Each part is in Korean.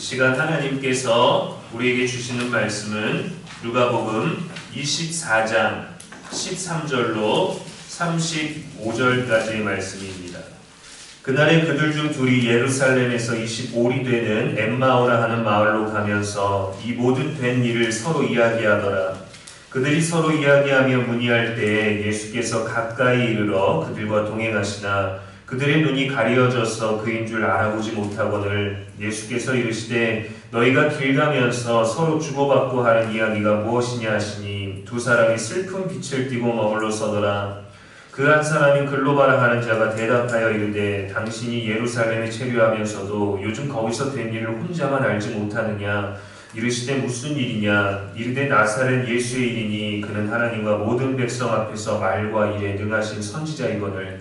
시간 하나님께서 우리에게 주시는 말씀은 누가복음 24장 13절로 35절까지의 말씀입니다. 그날에 그들 중 둘이 예루살렘에서 25리 되는 엠마오라 하는 마을로 가면서 이 모든 된 일을 서로 이야기하더라. 그들이 서로 이야기하며 문의할 때에 예수께서 가까이 이르러 그들과 동행하시나 그들의 눈이 가려져서 그인 줄 알아보지 못하거늘 예수께서 이르시되 너희가 길 가면서 서로 주고받고 하는 이야기가 무엇이냐 하시니 두 사람이 슬픈 빛을 띠고 머물러 서더라. 그 한 사람인 글로바라 하는 자가 대답하여 이르되 당신이 예루살렘에 체류하면서도 요즘 거기서 된 일을 혼자만 알지 못하느냐. 이르시되 무슨 일이냐. 이르되 나사렛 예수의 일이니 그는 하나님과 모든 백성 앞에서 말과 일에 능하신 선지자이거늘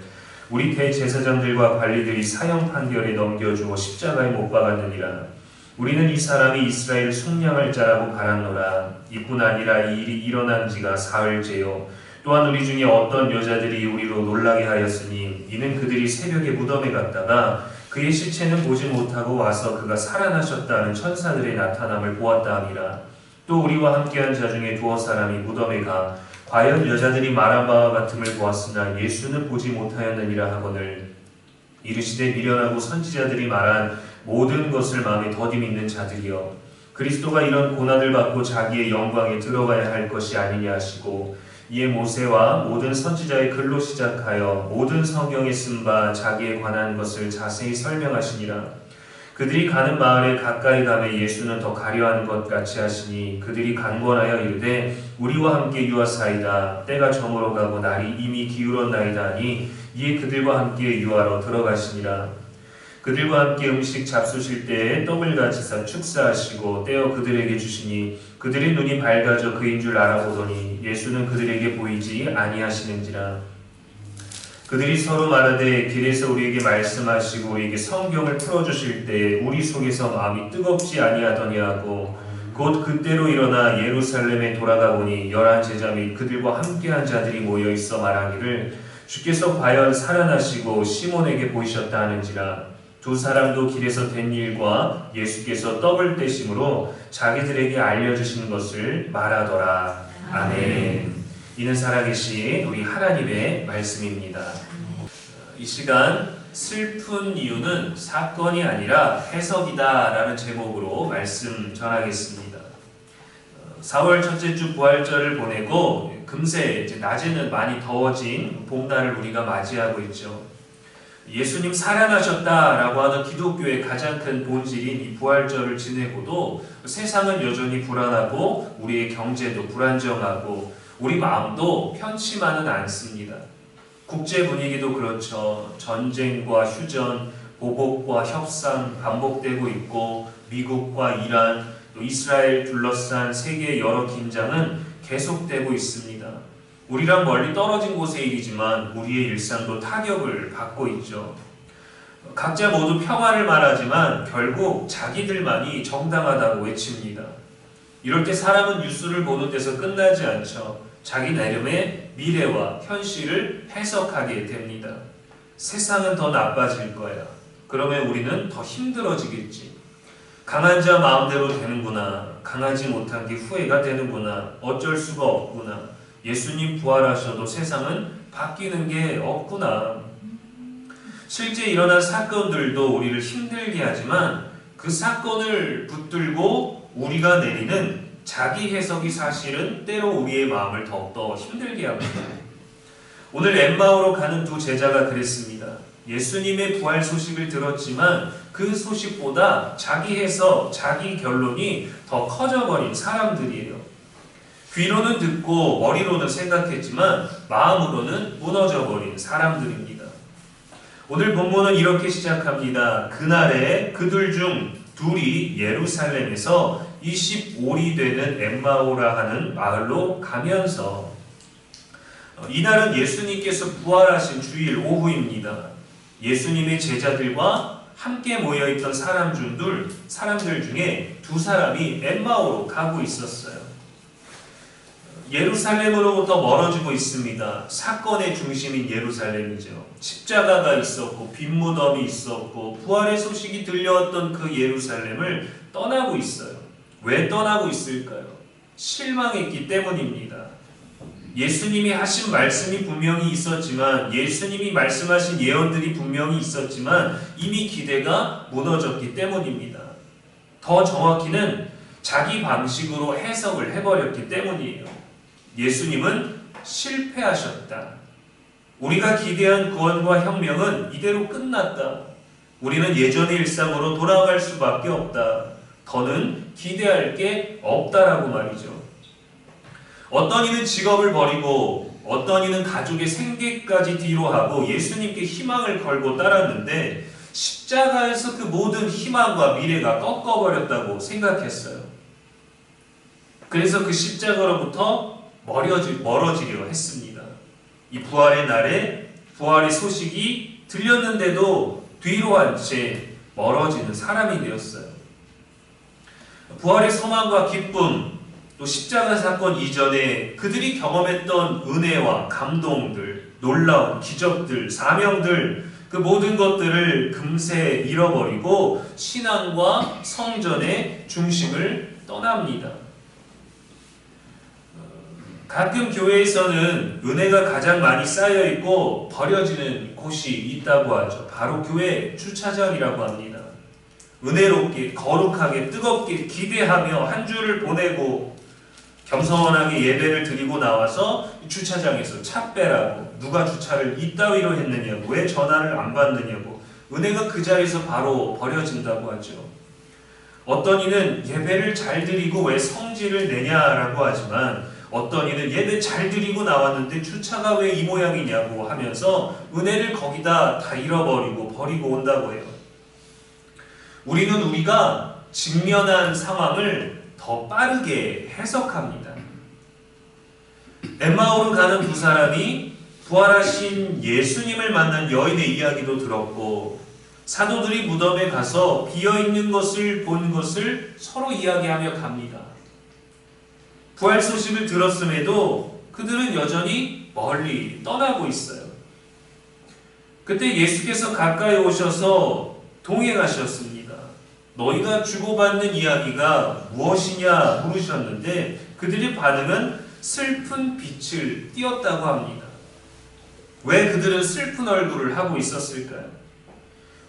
우리 대제사장들과 관리들이 사형 판결에 넘겨주어 십자가에 못 박았느니라. 우리는 이 사람이 이스라엘 속량할 자라고 바랐노라. 이뿐 아니라 이 일이 일어난 지가 사흘째요. 또한 우리 중에 어떤 여자들이 우리로 놀라게 하였으니 이는 그들이 새벽에 무덤에 갔다가 그의 시체는 보지 못하고 와서 그가 살아나셨다는 천사들의 나타남을 보았다 함이라. 또 우리와 함께한 자 중에 두어 사람이 무덤에 가 과연 여자들이 말한 바와 같음을 보았으나 예수는 보지 못하였느니라 하거늘 이르시되 미련하고 선지자들이 말한 모든 것을 마음에 더디 믿는 자들이여 그리스도가 이런 고난을 받고 자기의 영광에 들어가야 할 것이 아니냐 하시고 이에 모세와 모든 선지자의 글로 시작하여 모든 성경에 쓴 바 자기에 관한 것을 자세히 설명하시니라. 그들이 가는 마을에 가까이 가매 예수는 더 가려하는 것 같이 하시니 그들이 간권하여 이르되 우리와 함께 유하사이다. 때가 저물어 가고 날이 이미 기울었나이다 하니 이에 그들과 함께 유하러 들어가시니라. 그들과 함께 음식 잡수실 때에 떡을 가지사 축사하시고 떼어 그들에게 주시니 그들의 눈이 밝아져 그인 줄 알아보더니 예수는 그들에게 보이지 아니하시는지라. 그들이 서로 말하되 길에서 우리에게 말씀하시고 우리에게 성경을 풀어주실 때에 우리 속에서 마음이 뜨겁지 아니하더냐 하고 곧 그때로 일어나 예루살렘에 돌아가 보니 11 제자 및 그들과 함께한 자들이 모여 있어 말하기를 주께서 과연 살아나시고 시몬에게 보이셨다 하는지라. 두 사람도 길에서 된 일과 예수께서 떡을 떼심으로 자기들에게 알려주신 것을 말하더라. 아멘. 이는 살아계신 우리 하나님의 말씀입니다. 이 시간 슬픈 이유는 사건이 아니라 해석이다 라는 제목으로 말씀 전하겠습니다. 4월 첫째 주 부활절을 보내고 금세 이제 낮에는 많이 더워진 봄날을 우리가 맞이하고 있죠. 예수님 살아나셨다라고 하는 기독교의 가장 큰 본질인 이 부활절을 지내고도 세상은 여전히 불안하고 우리의 경제도 불안정하고 우리 마음도 편치만은 않습니다. 국제 분위기도 그렇죠. 전쟁과 휴전, 보복과 협상 반복되고 있고 미국과 이란, 또 이스라엘 둘러싼 세계의 여러 긴장은 계속되고 있습니다. 우리랑 멀리 떨어진 곳의 일이지만 우리의 일상도 타격을 받고 있죠. 각자 모두 평화를 말하지만 결국 자기들만이 정당하다고 외칩니다. 이럴 때 사람은 뉴스를 보는 데서 끝나지 않죠. 자기 나름의 미래와 현실을 해석하게 됩니다. 세상은 더 나빠질 거야. 그러면 우리는 더 힘들어지겠지. 강한 자 마음대로 되는구나. 강하지 못한 게 후회가 되는구나. 어쩔 수가 없구나. 예수님 부활하셔도 세상은 바뀌는 게 없구나. 실제 일어난 사건들도 우리를 힘들게 하지만 그 사건을 붙들고 우리가 내리는 자기 해석이 사실은 때로 우리의 마음을 더욱더 힘들게 합니다. 오늘 엠마오로 가는 두 제자가 그랬습니다. 예수님의 부활 소식을 들었지만 그 소식보다 자기 해석, 자기 결론이 더 커져버린 사람들이에요. 귀로는 듣고 머리로는 생각했지만 마음으로는 무너져버린 사람들입니다. 오늘 본문은 이렇게 시작합니다. 그날에 그들 중 둘이 예루살렘에서 25리 되는 엠마오라 하는 마을로 가면서 이날은 예수님께서 부활하신 주일 오후입니다. 예수님의 제자들과 함께 모여있던 사람들 중에 두 사람이 엠마오로 가고 있었어요. 예루살렘으로부터 멀어지고 있습니다. 사건의 중심인 예루살렘이죠. 십자가가 있었고 빈무덤이 있었고 부활의 소식이 들려왔던 그 예루살렘을 떠나고 있어요. 왜 떠나고 있을까요? 실망했기 때문입니다. 예수님이 하신 말씀이 분명히 있었지만, 예수님이 말씀하신 예언들이 분명히 있었지만 이미 기대가 무너졌기 때문입니다. 더 정확히는 자기 방식으로 해석을 해버렸기 때문이에요. 예수님은 실패하셨다. 우리가 기대한 구원과 혁명은 이대로 끝났다. 우리는 예전의 일상으로 돌아갈 수밖에 없다. 더는 기대할 게 없다라고 말이죠. 어떤 이는 직업을 버리고 어떤 이는 가족의 생계까지 뒤로 하고 예수님께 희망을 걸고 따랐는데 십자가에서 그 모든 희망과 미래가 꺾어버렸다고 생각했어요. 그래서 그 십자가로부터 멀어지려 했습니다. 이 부활의 날에 부활의 소식이 들렸는데도 뒤로 한 채 멀어지는 사람이 되었어요. 부활의 소망과 기쁨, 또 십자가 사건 이전에 그들이 경험했던 은혜와 감동들, 놀라운 기적들, 사명들, 그 모든 것들을 금세 잃어버리고 신앙과 성전의 중심을 떠납니다. 가끔 교회에서는 은혜가 가장 많이 쌓여있고 버려지는 곳이 있다고 하죠. 바로 교회 주차장이라고 합니다. 은혜롭게, 거룩하게, 뜨겁게 기대하며 한 주를 보내고 겸손하게 예배를 드리고 나와서 주차장에서 차 빼라고, 누가 주차를 이따위로 했느냐고, 왜 전화를 안 받느냐고, 은혜가 그 자리에서 바로 버려진다고 하죠. 어떤 이는 예배를 잘 드리고 왜 성질을 내냐라고 하지만 어떤 이는 예배 잘 드리고 나왔는데 주차가 왜 이 모양이냐고 하면서 은혜를 거기다 다 잃어버리고 버리고 온다고 해요. 우리는 우리가 직면한 상황을 더 빠르게 해석합니다. 엠마오로 가는 두 사람이 부활하신 예수님을 만난 여인의 이야기도 들었고, 사도들이 무덤에 가서 비어있는 것을 본 것을 서로 이야기하며 갑니다. 부활 소식을 들었음에도 그들은 여전히 멀리 떠나고 있어요. 그때 예수께서 가까이 오셔서 동행하셨습니다. 너희가 주고받는 이야기가 무엇이냐 물으셨는데 그들의 반응은 슬픈 빛을 띄었다고 합니다. 왜 그들은 슬픈 얼굴을 하고 있었을까요?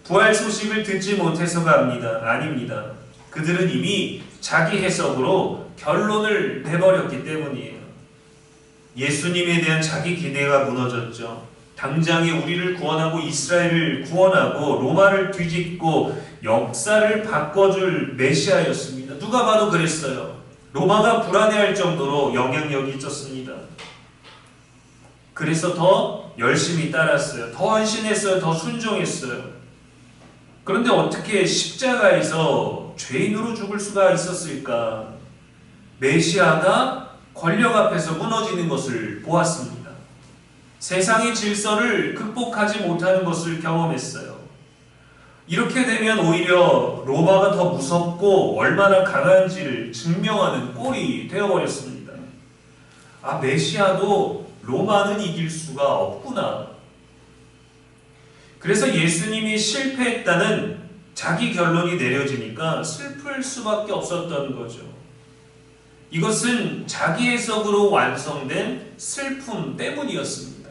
부활 소식을 듣지 못해서가 아닙니다. 그들은 이미 자기 해석으로 결론을 내버렸기 때문이에요. 예수님에 대한 자기 기대가 무너졌죠. 당장에 우리를 구원하고 이스라엘을 구원하고 로마를 뒤집고 역사를 바꿔줄 메시아였습니다. 누가 봐도 그랬어요. 로마가 불안해할 정도로 영향력이 있었습니다. 그래서 더 열심히 따랐어요. 더 헌신했어요. 더 순종했어요. 그런데 어떻게 십자가에서 죄인으로 죽을 수가 있었을까? 메시아가 권력 앞에서 무너지는 것을 보았습니다. 세상의 질서를 극복하지 못하는 것을 경험했어요. 이렇게 되면 오히려 로마가 더 무섭고 얼마나 강한지를 증명하는 꼴이 되어버렸습니다. 아, 메시아도 로마는 이길 수가 없구나. 그래서 예수님이 실패했다는 자기 결론이 내려지니까 슬플 수밖에 없었던 거죠. 이것은 자기 해석으로 완성된 슬픔 때문이었습니다.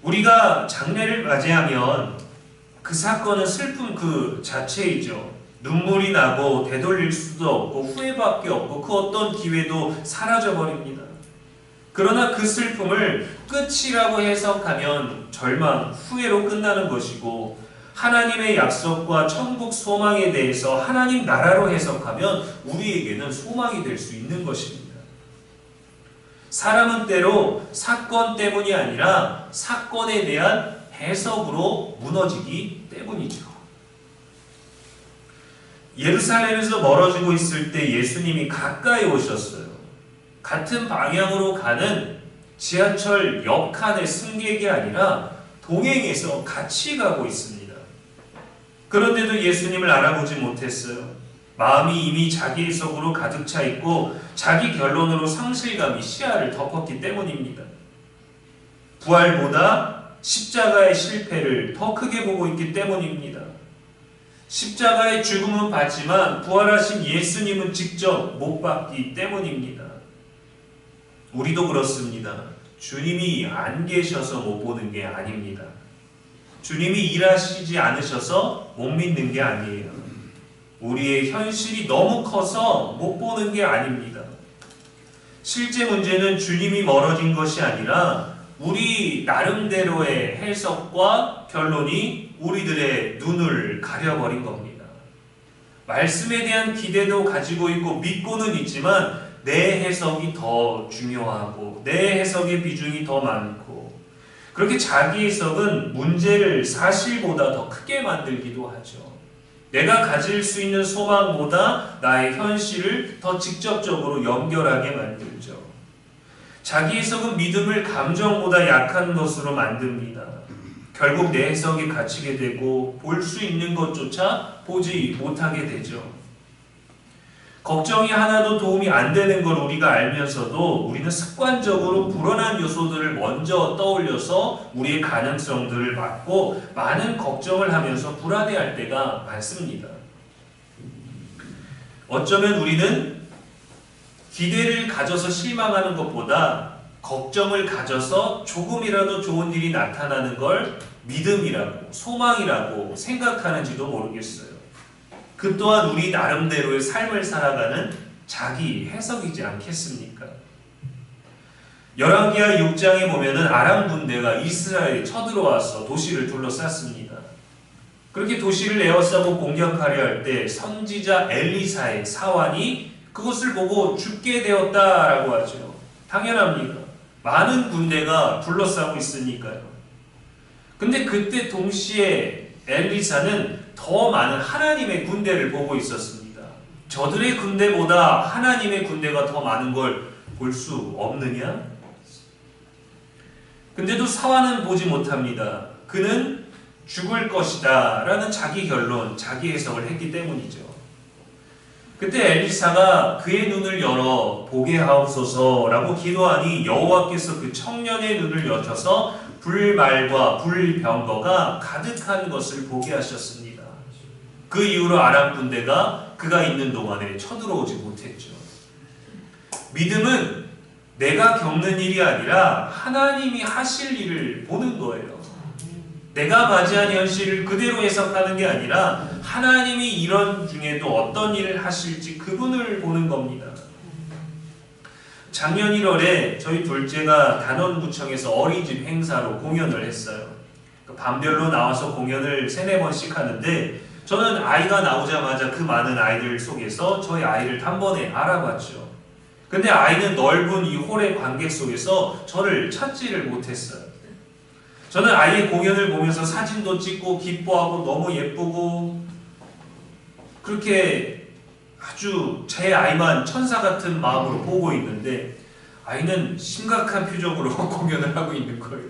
우리가 장례를 맞이하면 그 사건은 슬픔 그 자체이죠. 눈물이 나고 되돌릴 수도 없고 후회밖에 없고 그 어떤 기회도 사라져버립니다. 그러나 그 슬픔을 끝이라고 해석하면 절망, 후회로 끝나는 것이고, 하나님의 약속과 천국 소망에 대해서 하나님 나라로 해석하면 우리에게는 소망이 될 수 있는 것입니다. 사람은 때로 사건 때문이 아니라 사건에 대한 해석으로 무너지기 때문이죠. 예루살렘에서 멀어지고 있을 때 예수님이 가까이 오셨어요. 같은 방향으로 가는 지하철 옆 칸의 승객이 아니라 동행해서 같이 가고 있습니다. 그런데도 예수님을 알아보지 못했어요. 마음이 이미 자기 해석으로 가득 차 있고 자기 결론으로 상실감이 시야를 덮었기 때문입니다. 부활보다 십자가의 실패를 더 크게 보고 있기 때문입니다. 십자가의 죽음은 받지만 부활하신 예수님은 직접 못 받기 때문입니다. 우리도 그렇습니다. 주님이 안 계셔서 못 보는 게 아닙니다. 주님이 일하시지 않으셔서 못 믿는 게 아니에요. 우리의 현실이 너무 커서 못 보는 게 아닙니다. 실제 문제는 주님이 멀어진 것이 아니라 우리 나름대로의 해석과 결론이 우리들의 눈을 가려버린 겁니다. 말씀에 대한 기대도 가지고 있고 믿고는 있지만 내 해석이 더 중요하고 내 해석의 비중이 더 많고, 그렇게 자기 해석은 문제를 사실보다 더 크게 만들기도 하죠. 내가 가질 수 있는 소망보다 나의 현실을 더 직접적으로 연결하게 만들죠. 자기 해석은 믿음을 감정보다 약한 것으로 만듭니다. 결국 내 해석이 갇히게 되고 볼 수 있는 것조차 보지 못하게 되죠. 걱정이 하나도 도움이 안 되는 걸 우리가 알면서도 우리는 습관적으로 불안한 요소들을 먼저 떠올려서 우리의 가능성들을 막고 많은 걱정을 하면서 불안해할 때가 많습니다. 어쩌면 우리는 기대를 가져서 실망하는 것보다 걱정을 가져서 조금이라도 좋은 일이 나타나는 걸 믿음이라고, 소망이라고 생각하는지도 모르겠어요. 그 또한 우리 나름대로의 삶을 살아가는 자기 해석이지 않겠습니까? 열왕기하 6장에 보면은 아람 군대가 이스라엘에 쳐들어와서 도시를 둘러쌌습니다. 그렇게 도시를 에워싸고 공격하려 할 때 선지자 엘리사의 사환이 그것을 보고 죽게 되었다라고 하죠. 당연합니다. 많은 군대가 둘러싸고 있으니까요. 근데 그때 동시에 엘리사는 더 많은 하나님의 군대를 보고 있었습니다. 저들의 군대보다 하나님의 군대가 더 많은 걸 볼 수 없느냐? 근데도 사환은 보지 못합니다. 그는 죽을 것이다 라는 자기 결론, 자기 해석을 했기 때문이죠. 그때 엘리사가 그의 눈을 열어 보게 하옵소서라고 기도하니 여호와께서 그 청년의 눈을 여셔서 불말과 불병거가 가득한 것을 보게 하셨습니다. 그 이후로 아람 군대가 그가 있는 동안에 쳐들어오지 못했죠. 믿음은 내가 겪는 일이 아니라 하나님이 하실 일을 보는 거예요. 내가 맞이한 현실을 그대로 해석하는 게 아니라 하나님이 이런 중에도 어떤 일을 하실지 그분을 보는 겁니다. 작년 1월에 저희 둘째가 단원구청에서 어린이집 행사로 공연을 했어요. 밤별로 나와서 공연을 3-4번씩 하는데 저는 아이가 나오자마자 그 많은 아이들 속에서 저희 아이를 단번에 알아봤죠. 근데 아이는 넓은 이 홀의 관객 속에서 저를 찾지를 못했어요. 저는 아이의 공연을 보면서 사진도 찍고 기뻐하고 너무 예쁘고 그렇게 아주 제 아이만 천사 같은 마음으로 보고 있는데 아이는 심각한 표정으로 공연을 하고 있는 거예요.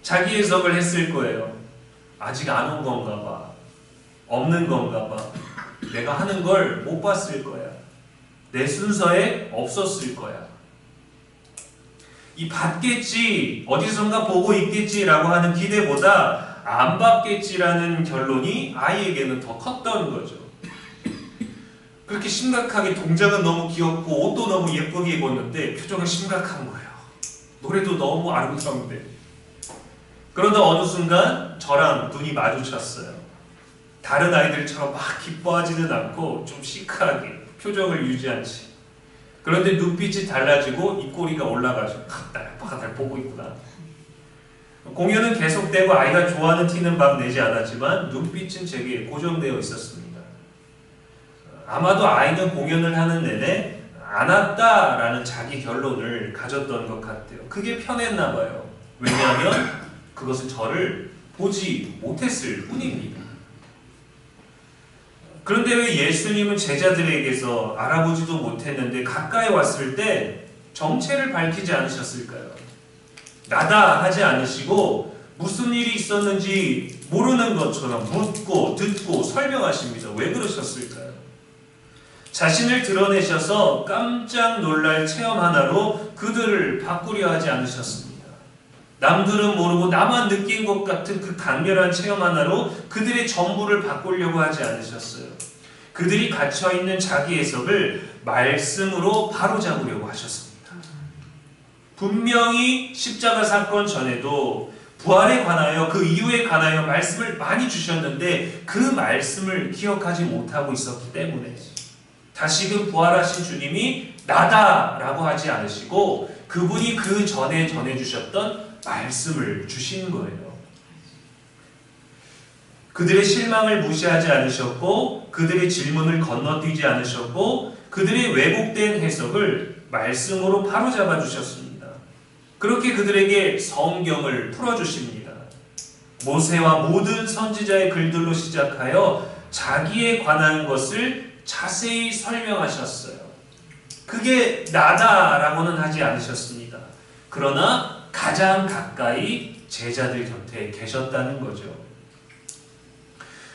자기 해석을 했을 거예요. 아직 안 온 건가 봐. 없는 건가 봐. 내가 하는 걸 못 봤을 거야. 내 순서에 없었을 거야. 이 받겠지, 어디선가 보고 있겠지라고 하는 기대보다 안 받겠지라는 결론이 아이에게는 더 컸던 거죠. 그렇게 심각하게 동작은 너무 귀엽고 옷도 너무 예쁘게 입었는데 표정은 심각한 거예요. 노래도 너무 아름다운데. 그러다 어느 순간 저랑 눈이 마주쳤어요. 다른 아이들처럼 막 기뻐하지는 않고 좀 시크하게 표정을 유지한 채. 그런데 눈빛이 달라지고 입꼬리가 올라가죠. 날 보고 있구나. 공연은 계속되고 아이가 좋아하는 티는 막 내지 않았지만 눈빛은 제게 고정되어 있었습니다. 아마도 아이는 공연을 하는 내내 안 왔다라는 자기 결론을 가졌던 것 같아요. 그게 편했나 봐요. 왜냐하면 그것은 저를 보지 못했을 뿐입니다. 그런데 왜 예수님은 제자들에게서 알아보지도 못했는데 가까이 왔을 때 정체를 밝히지 않으셨을까요? 나다 하지 않으시고 무슨 일이 있었는지 모르는 것처럼 묻고 듣고 설명하십니다. 왜 그러셨을까요? 자신을 드러내셔서 깜짝 놀랄 체험 하나로 그들을 바꾸려 하지 않으셨습니다. 남들은 모르고 나만 느낀 것 같은 그 강렬한 체험 하나로 그들의 전부를 바꾸려고 하지 않으셨어요. 그들이 갇혀있는 자기 해석을 말씀으로 바로잡으려고 하셨습니다. 분명히 십자가 사건 전에도 부활에 관하여 그 이후에 관하여 말씀을 많이 주셨는데 그 말씀을 기억하지 못하고 있었기 때문에 다시금 부활하신 주님이 나다라고 하지 않으시고 그분이 그 전에 전해주셨던 말씀을 주신 거예요. 그들의 실망을 무시하지 않으셨고 그들의 질문을 건너뛰지 않으셨고 그들의 왜곡된 해석을 말씀으로 바로잡아 주셨습니다. 그렇게 그들에게 성경을 풀어주십니다. 모세와 모든 선지자의 글들로 시작하여 자기에 관한 것을 자세히 설명하셨어요. 그게 나다라고는 하지 않으셨습니다. 그러나 가장 가까이 제자들 곁에 계셨다는 거죠.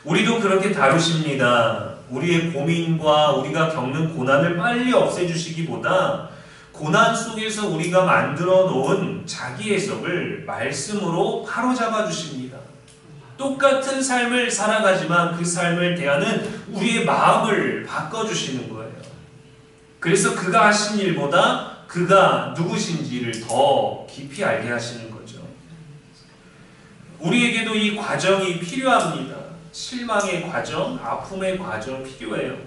우리도 그렇게 다루십니다. 우리의 고민과 우리가 겪는 고난을 빨리 없애주시기보다 고난 속에서 우리가 만들어 놓은 자기 해석을 말씀으로 바로잡아 주십니다. 똑같은 삶을 살아가지만 그 삶을 대하는 우리의 마음을 바꿔주시는 거예요. 그래서 그가 하신 일보다 그가 누구신지를 더 깊이 알게 하시는 거죠. 우리에게도 이 과정이 필요합니다. 실망의 과정, 아픔의 과정 필요해요.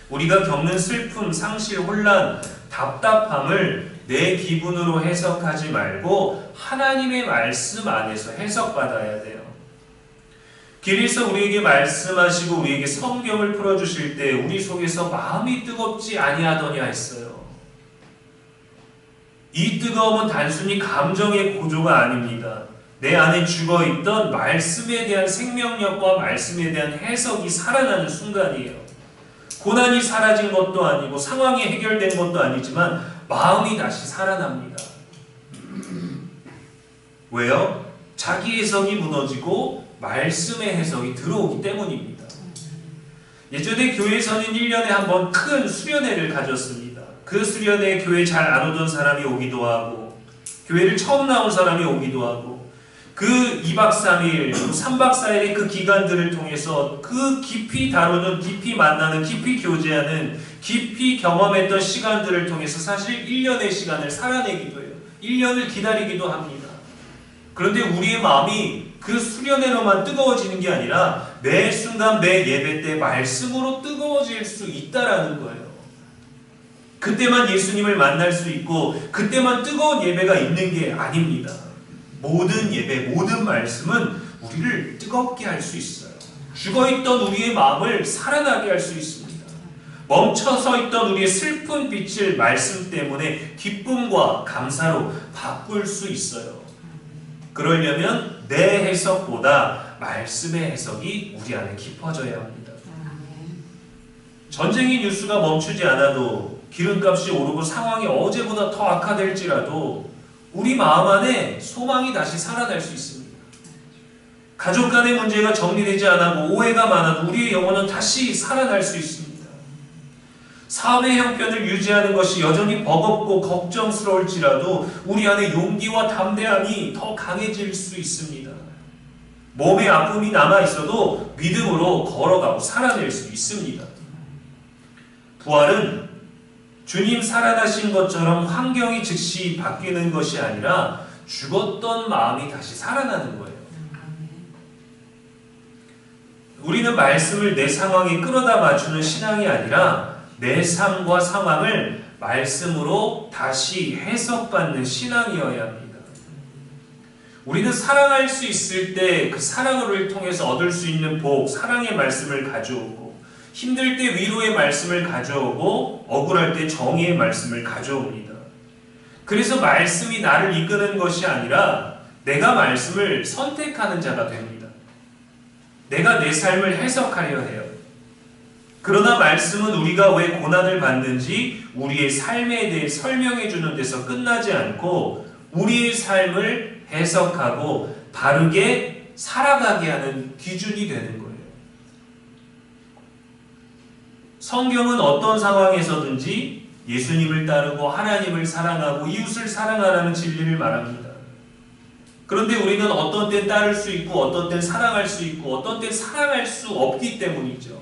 우리가 겪는 슬픔, 상실, 혼란, 답답함을 내 기분으로 해석하지 말고 하나님의 말씀 안에서 해석받아야 돼요. 길에서 우리에게 말씀하시고 우리에게 성경을 풀어주실 때 우리 속에서 마음이 뜨겁지 아니하더냐 했어요. 이 뜨거움은 단순히 감정의 고조가 아닙니다. 내 안에 죽어있던 말씀에 대한 생명력과 말씀에 대한 해석이 살아나는 순간이에요. 고난이 사라진 것도 아니고 상황이 해결된 것도 아니지만 마음이 다시 살아납니다. 왜요? 자기 해석이 무너지고 말씀의 해석이 들어오기 때문입니다. 예전에 교회에서는 1년에 한 번 큰 수련회를 가졌습니다. 그 수련회에 교회 잘 안 오던 사람이 오기도 하고 교회를 처음 나온 사람이 오기도 하고 그 2박 3일, 3박 4일의 그 기간들을 통해서 그 깊이 다루는, 깊이 만나는, 깊이 교제하는, 깊이 경험했던 시간들을 통해서 사실 1년의 시간을 살아내기도 해요. 1년을 기다리기도 합니다. 그런데 우리의 마음이 그 수련회로만 뜨거워지는 게 아니라 매 순간 매 예배 때 말씀으로 뜨거워질 수 있다라는 거예요. 그때만 예수님을 만날 수 있고 그때만 뜨거운 예배가 있는 게 아닙니다. 모든 예배, 모든 말씀은 우리를 뜨겁게 할 수 있어요. 죽어있던 우리의 마음을 살아나게 할 수 있습니다. 멈춰서 있던 우리의 슬픈 빛을 말씀 때문에 기쁨과 감사로 바꿀 수 있어요. 그러려면 내 해석보다 말씀의 해석이 우리 안에 깊어져야 합니다. 전쟁의 뉴스가 멈추지 않아도 기름값이 오르고 상황이 어제보다 더 악화될지라도 우리 마음 안에 소망이 다시 살아날 수 있습니다. 가족 간의 문제가 정리되지 않아도 오해가 많아도 우리의 영혼은 다시 살아날 수 있습니다. 삶의 형편을 유지하는 것이 여전히 버겁고 걱정스러울지라도 우리 안에 용기와 담대함이 더 강해질 수 있습니다. 몸에 아픔이 남아있어도 믿음으로 걸어가고 살아낼 수 있습니다. 부활은 주님 살아나신 것처럼 환경이 즉시 바뀌는 것이 아니라 죽었던 마음이 다시 살아나는 거예요. 우리는 말씀을 내 상황에 끌어다 맞추는 신앙이 아니라 내 삶과 상황을 말씀으로 다시 해석받는 신앙이어야 합니다. 우리는 사랑할 수 있을 때 그 사랑을 통해서 얻을 수 있는 복, 사랑의 말씀을 가져오고 힘들 때 위로의 말씀을 가져오고 억울할 때 정의의 말씀을 가져옵니다. 그래서 말씀이 나를 이끄는 것이 아니라 내가 말씀을 선택하는 자가 됩니다. 내가 내 삶을 해석하려 해요. 그러나 말씀은 우리가 왜 고난을 받는지 우리의 삶에 대해 설명해 주는 데서 끝나지 않고 우리의 삶을 해석하고 바르게 살아가게 하는 기준이 되는 거예요. 성경은 어떤 상황에서든지 예수님을 따르고 하나님을 사랑하고 이웃을 사랑하라는 진리를 말합니다. 그런데 우리는 어떤 땐 따를 수 있고 어떤 땐 사랑할 수 있고 어떤 땐 사랑할 수 없기 때문이죠.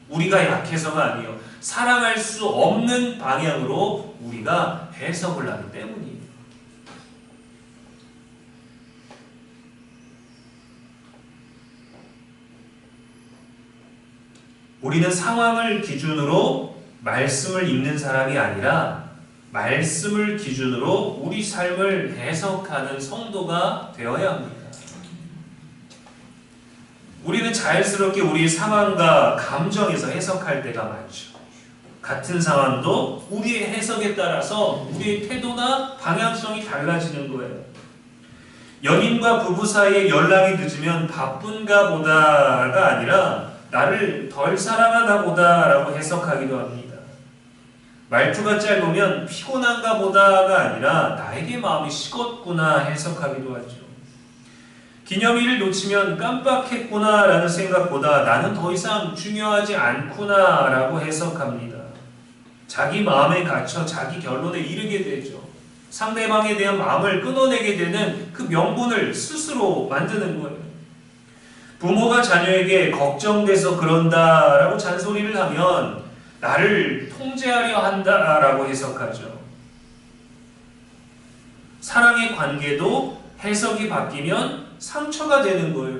우리가 약해서가 아니에요. 사랑할 수 없는 방향으로 우리가 해석을 하기 때문이에요. 우리는 상황을 기준으로 말씀을 읽는 사람이 아니라 말씀을 기준으로 우리 삶을 해석하는 성도가 되어야 합니다. 우리는 자연스럽게 우리의 상황과 감정에서 해석할 때가 많죠. 같은 상황도 우리의 해석에 따라서 우리의 태도나 방향성이 달라지는 거예요. 연인과 부부 사이에 연락이 늦으면 바쁜가 보다가 아니라 나를 덜 사랑하나 보다라고 해석하기도 합니다. 말투가 짧으면 피곤한가 보다가 아니라 나에게 마음이 식었구나 해석하기도 하죠. 기념일을 놓치면 깜빡했구나 라는 생각보다 나는 더 이상 중요하지 않구나 라고 해석합니다. 자기 마음에 갇혀 자기 결론에 이르게 되죠. 상대방에 대한 마음을 끊어내게 되는 그 명분을 스스로 만드는 거예요. 부모가 자녀에게 걱정돼서 그런다라고 잔소리를 하면 나를 통제하려 한다라고 해석하죠. 사랑의 관계도 해석이 바뀌면 상처가 되는 거예요.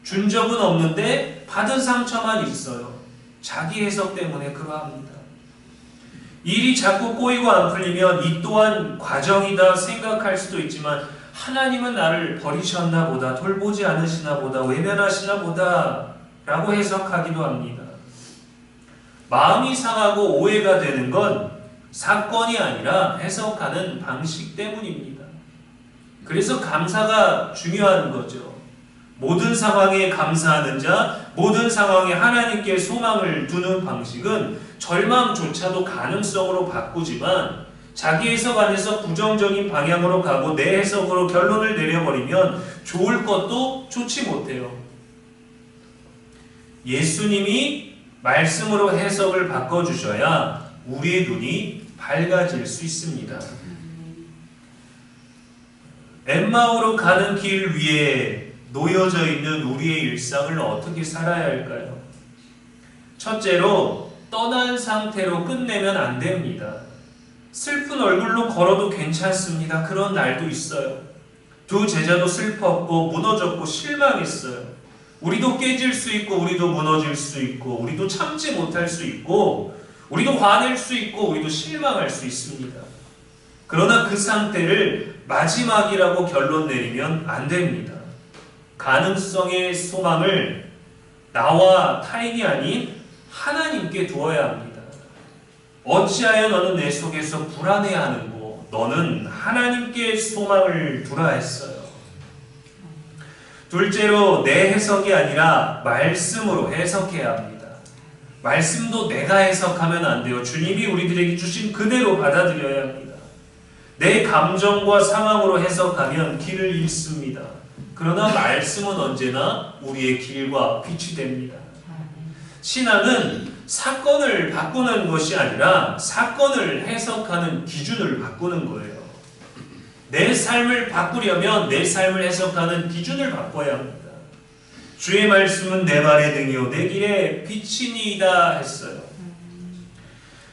준 적은 없는데 받은 상처만 있어요. 자기 해석 때문에 그러합니다. 일이 자꾸 꼬이고 안 풀리면 이 또한 과정이다 생각할 수도 있지만 하나님은 나를 버리셨나 보다, 돌보지 않으시나 보다, 외면하시나 보다 라고 해석하기도 합니다. 마음이 상하고 오해가 되는 건 사건이 아니라 해석하는 방식 때문입니다. 그래서 감사가 중요한 거죠. 모든 상황에 감사하는 자, 모든 상황에 하나님께 소망을 두는 방식은 절망조차도 가능성으로 바꾸지만 자기 해석 안에서 부정적인 방향으로 가고 내 해석으로 결론을 내려버리면 좋을 것도 좋지 못해요. 예수님이 말씀으로 해석을 바꿔주셔야 우리의 눈이 밝아질 수 있습니다. 엠마오로 가는 길 위에 놓여져 있는 우리의 일상을 어떻게 살아야 할까요? 첫째로 떠난 상태로 끝내면 안 됩니다. 슬픈 얼굴로 걸어도 괜찮습니다. 그런 날도 있어요. 두 제자도 슬펐고 무너졌고 실망했어요. 우리도 깨질 수 있고 우리도 무너질 수 있고 우리도 참지 못할 수 있고 우리도 화낼 수 있고 우리도 실망할 수 있습니다. 그러나 그 상태를 마지막이라고 결론 내리면 안 됩니다. 가능성의 소망을 나와 타인이 아닌 하나님께 두어야 합니다. 어찌하여 너는 내 속에서 불안해하는고 너는 하나님께 소망을 두라 했어요. 둘째로 내 해석이 아니라 말씀으로 해석해야 합니다. 말씀도 내가 해석하면 안 돼요. 주님이 우리들에게 주신 그대로 받아들여야 합니다. 내 감정과 상황으로 해석하면 길을 잃습니다. 그러나 말씀은 언제나 우리의 길과 빛이 됩니다. 신앙은 사건을 바꾸는 것이 아니라 사건을 해석하는 기준을 바꾸는 거예요. 내 삶을 바꾸려면 내 삶을 해석하는 기준을 바꿔야 합니다. 주의 말씀은 내 발의 등이요 내 길에 빛이니이다 했어요.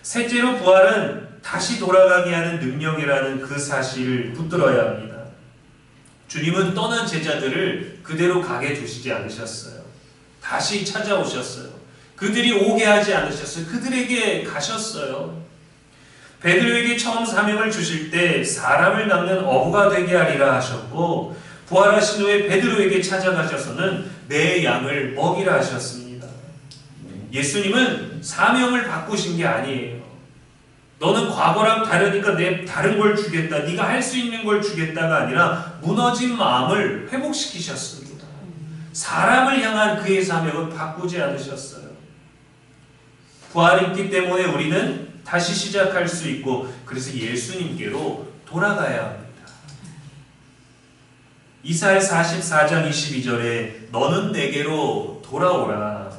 셋째로 부활은 다시 돌아가게 하는 능력이라는 그 사실을 붙들어야 합니다. 주님은 떠난 제자들을 그대로 가게 두시지 않으셨어요. 다시 찾아오셨어요. 그들이 오게 하지 않으셨어요. 그들에게 가셨어요. 베드로에게 처음 사명을 주실 때 사람을 낚는 어부가 되게 하리라 하셨고 부활하신 후에 베드로에게 찾아가셔서는 내 양을 먹이라 하셨습니다. 예수님은 사명을 바꾸신 게 아니에요. 너는 과거랑 다르니까 내 다른 걸 주겠다. 네가 할 수 있는 걸 주겠다가 아니라 무너진 마음을 회복시키셨습니다. 사람을 향한 그의 사명은 바꾸지 않으셨어요. 부활이 있기 때문에 우리는 다시 시작할 수 있고 그래서 예수님께로 돌아가야 합니다. 이사야 44장 22절에 너는 내게로 돌아오라.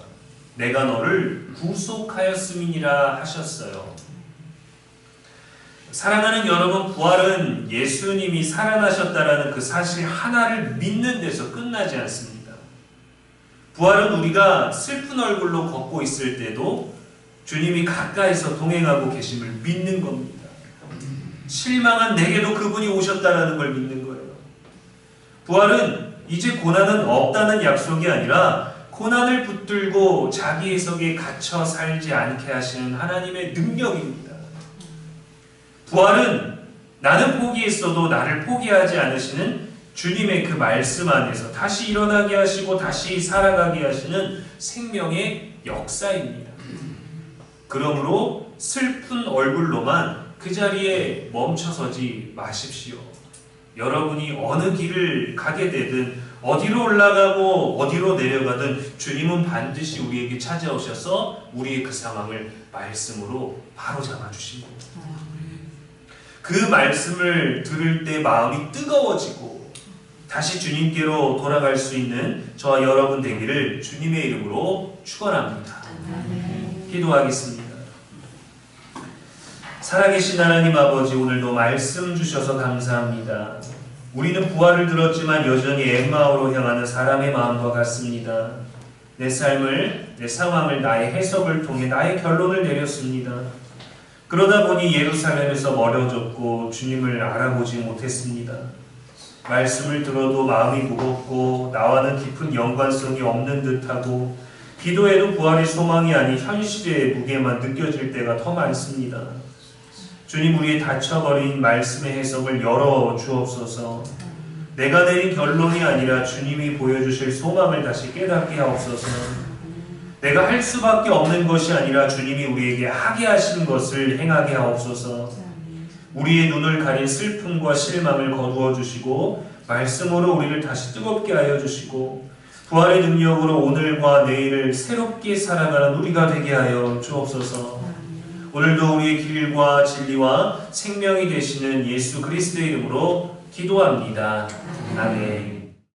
내가 너를 구속하였음이니라 하셨어요. 사랑하는 여러분, 부활은 예수님이 살아나셨다라는 그 사실 하나를 믿는 데서 끝나지 않습니다. 부활은 우리가 슬픈 얼굴로 걷고 있을 때도 주님이 가까이서 동행하고 계심을 믿는 겁니다. 실망한 내게도 그분이 오셨다라는 걸 믿는 거예요. 부활은 이제 고난은 없다는 약속이 아니라 고난을 붙들고 자기 해석에 갇혀 살지 않게 하시는 하나님의 능력입니다. 부활은 나는 포기했어도 나를 포기하지 않으시는 주님의 그 말씀 안에서 다시 일어나게 하시고 다시 살아가게 하시는 생명의 역사입니다. 그러므로 슬픈 얼굴로만 그 자리에 멈춰서지 마십시오. 여러분이 어느 길을 가게 되든 어디로 올라가고 어디로 내려가든 주님은 반드시 우리에게 찾아오셔서 우리의 그 상황을 말씀으로 바로 잡아주십니다. 그 말씀을 들을 때 마음이 뜨거워지고 다시 주님께로 돌아갈 수 있는 저와 여러분 되기를 주님의 이름으로 축원합니다. 기도하겠습니다. 살아계신 하나님 아버지, 오늘도 말씀 주셔서 감사합니다. 우리는 부활을 들었지만 여전히 엠마오로 향하는 사람의 마음과 같습니다. 내 삶을, 내 상황을 나의 해석을 통해 나의 결론을 내렸습니다. 그러다 보니 예루살렘에서 멀어졌고 주님을 알아보지 못했습니다. 말씀을 들어도 마음이 무겁고 나와는 깊은 연관성이 없는 듯하고 기도해도 부활의 소망이 아닌 현실의 무게만 느껴질 때가 더 많습니다. 주님, 우리의 닫혀버린 말씀의 해석을 열어 주옵소서. 내가 내린 결론이 아니라 주님이 보여주실 소망을 다시 깨닫게 하옵소서. 내가 할 수밖에 없는 것이 아니라 주님이 우리에게 하게 하신 것을 행하게 하옵소서. 우리의 눈을 가린 슬픔과 실망을 거두어 주시고 말씀으로 우리를 다시 뜨겁게 하여 주시고 부활의 능력으로 오늘과 내일을 새롭게 살아가는 우리가 되게 하여 주옵소서. 오늘도 우리의 길과 진리와 생명이 되시는 예수 그리스도의 이름으로 기도합니다. 아멘.